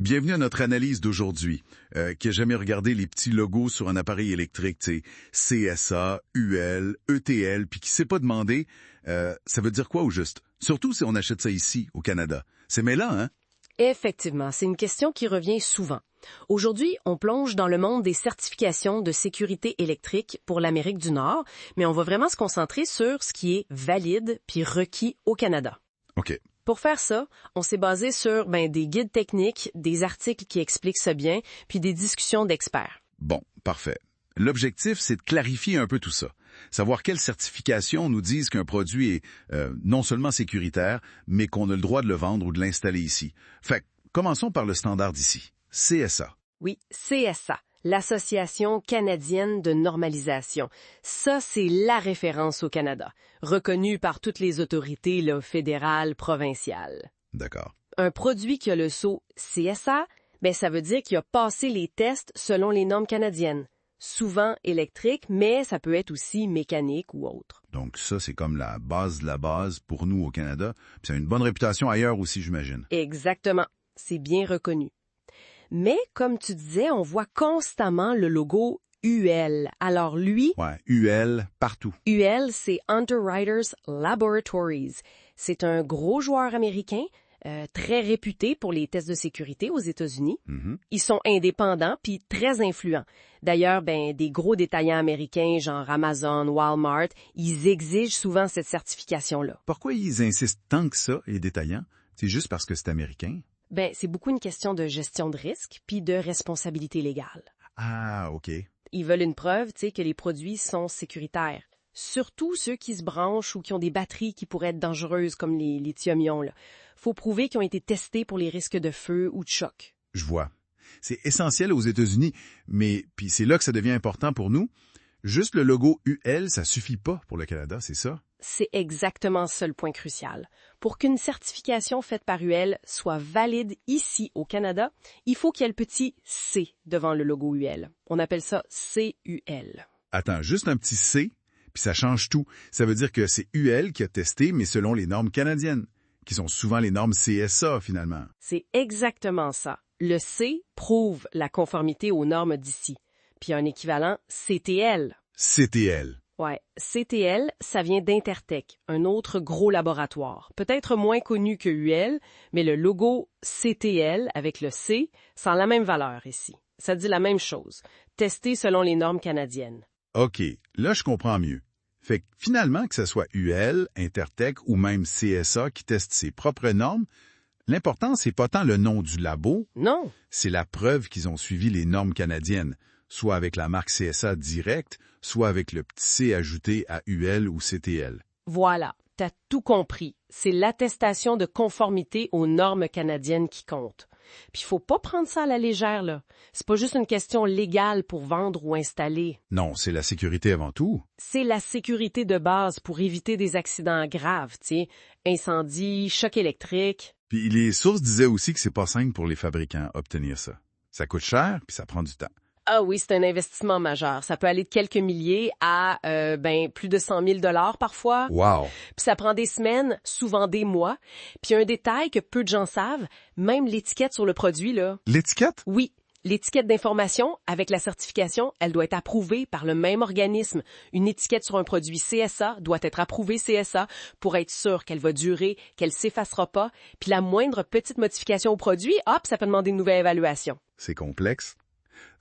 Bienvenue à notre analyse d'aujourd'hui. Qui a jamais regardé les petits logos sur un appareil électrique, tu sais, CSA, UL, ETL, puis qui s'est pas demandé, ça veut dire quoi au juste? Surtout si on achète ça ici, au Canada. C'est mêlant, hein? Effectivement, c'est une question qui revient souvent. Aujourd'hui, on plonge dans le monde des certifications de sécurité électrique pour l'Amérique du Nord, mais on va vraiment se concentrer sur ce qui est valide puis requis au Canada. OK. Pour faire ça, on s'est basé sur des guides techniques, des articles qui expliquent ça bien, puis des discussions d'experts. Bon, parfait. L'objectif, c'est de clarifier un peu tout ça. Savoir quelles certifications nous disent qu'un produit est non seulement sécuritaire, mais qu'on a le droit de le vendre ou de l'installer ici. Fait que, commençons par le standard d'ici. CSA. Oui, CSA, l'Association canadienne de normalisation. Ça, c'est la référence au Canada, reconnue par toutes les autorités fédérales, provinciales. D'accord. Un produit qui a le sceau CSA, ça veut dire qu'il a passé les tests selon les normes canadiennes. Souvent électrique, mais ça peut être aussi mécanique ou autre. Donc ça, c'est comme la base de la base pour nous au Canada. Puis ça a une bonne réputation ailleurs aussi, j'imagine. Exactement. C'est bien reconnu. Mais, comme tu disais, on voit constamment le logo UL. Alors lui... Ouais, UL partout. UL, c'est Underwriters Laboratories. C'est un gros joueur américain, très réputé pour les tests de sécurité aux États-Unis. Mm-hmm. Ils sont indépendants puis très influents. D'ailleurs, des gros détaillants américains, genre Amazon, Walmart, ils exigent souvent cette certification-là. Pourquoi ils insistent tant que ça, les détaillants? C'est juste parce que c'est américain? C'est beaucoup une question de gestion de risque puis de responsabilité légale. Ah, OK. Ils veulent une preuve, que les produits sont sécuritaires. Surtout ceux qui se branchent ou qui ont des batteries qui pourraient être dangereuses, comme les lithium-ion. Faut prouver qu'ils ont été testés pour les risques de feu ou de choc. Je vois. C'est essentiel aux États-Unis, mais puis c'est là que ça devient important pour nous. Juste le logo UL, ça suffit pas pour le Canada, c'est ça? C'est exactement ça le point crucial. Pour qu'une certification faite par UL soit valide ici au Canada, il faut qu'il y ait le petit C devant le logo UL. On appelle ça CUL. Attends, juste un petit C, puis ça change tout. Ça veut dire que c'est UL qui a testé, mais selon les normes canadiennes, qui sont souvent les normes CSA finalement. C'est exactement ça. Le C prouve la conformité aux normes d'ici. Puis un équivalent CTL. CTL. Ouais, CTL, ça vient d'Intertech, un autre gros laboratoire. Peut-être moins connu que UL, mais le logo CTL avec le C, ça a la même valeur ici. Ça dit la même chose. Testé selon les normes canadiennes. OK, là je comprends mieux. Fait que finalement, que ce soit UL, Intertech ou même CSA qui teste ses propres normes, l'important, c'est pas tant le nom du labo. Non. C'est la preuve qu'ils ont suivi les normes canadiennes, soit avec la marque CSA directe, soit avec le petit C ajouté à UL ou CTL. Voilà, t'as tout compris. C'est l'attestation de conformité aux normes canadiennes qui compte. Puis faut pas prendre ça à la légère, là. C'est pas juste une question légale pour vendre ou installer. Non, c'est la sécurité avant tout. C'est la sécurité de base pour éviter des accidents graves, incendie, choc électrique. Puis les sources disaient aussi que c'est pas simple pour les fabricants obtenir ça. Ça coûte cher, puis ça prend du temps. Ah oui, c'est un investissement majeur. Ça peut aller de quelques milliers à plus de 100 000 $ parfois. Wow! Puis ça prend des semaines, souvent des mois. Puis un détail que peu de gens savent, même l'étiquette sur le produit, là. L'étiquette? Oui, l'étiquette d'information avec la certification, elle doit être approuvée par le même organisme. Une étiquette sur un produit CSA doit être approuvée CSA pour être sûr qu'elle va durer, qu'elle s'effacera pas. Puis la moindre petite modification au produit, hop, ça peut demander une nouvelle évaluation. C'est complexe.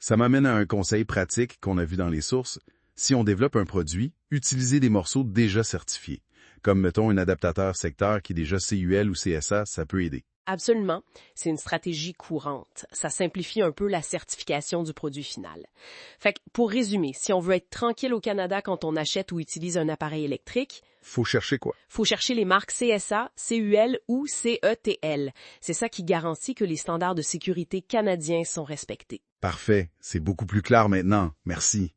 Ça m'amène à un conseil pratique qu'on a vu dans les sources. Si on développe un produit, utilisez des morceaux déjà certifiés. Comme, mettons, un adaptateur secteur qui est déjà CUL ou CSA, ça peut aider. Absolument. C'est une stratégie courante. Ça simplifie un peu la certification du produit final. Fait que, pour résumer, si on veut être tranquille au Canada quand on achète ou utilise un appareil électrique, Faut chercher quoi? faut chercher les marques CSA, CUL ou CETL. C'est ça qui garantit que les standards de sécurité canadiens sont respectés. Parfait, c'est beaucoup plus clair maintenant, merci.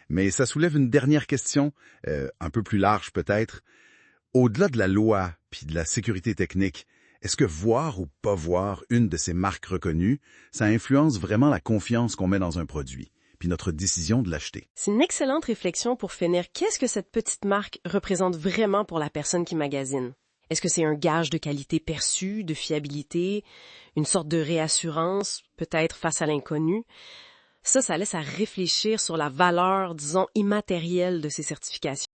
Mais ça soulève une dernière question, un peu plus large peut-être. Au-delà de la loi puis de la sécurité technique, est-ce que voir ou pas voir une de ces marques reconnues, ça influence vraiment la confiance qu'on met dans un produit, puis notre décision de l'acheter? C'est une excellente réflexion pour finir. Qu'est-ce que cette petite marque représente vraiment pour la personne qui magasine? Est-ce que c'est un gage de qualité perçue, de fiabilité, une sorte de réassurance, peut-être face à l'inconnu? Ça laisse à réfléchir sur la valeur, disons, immatérielle de ces certifications.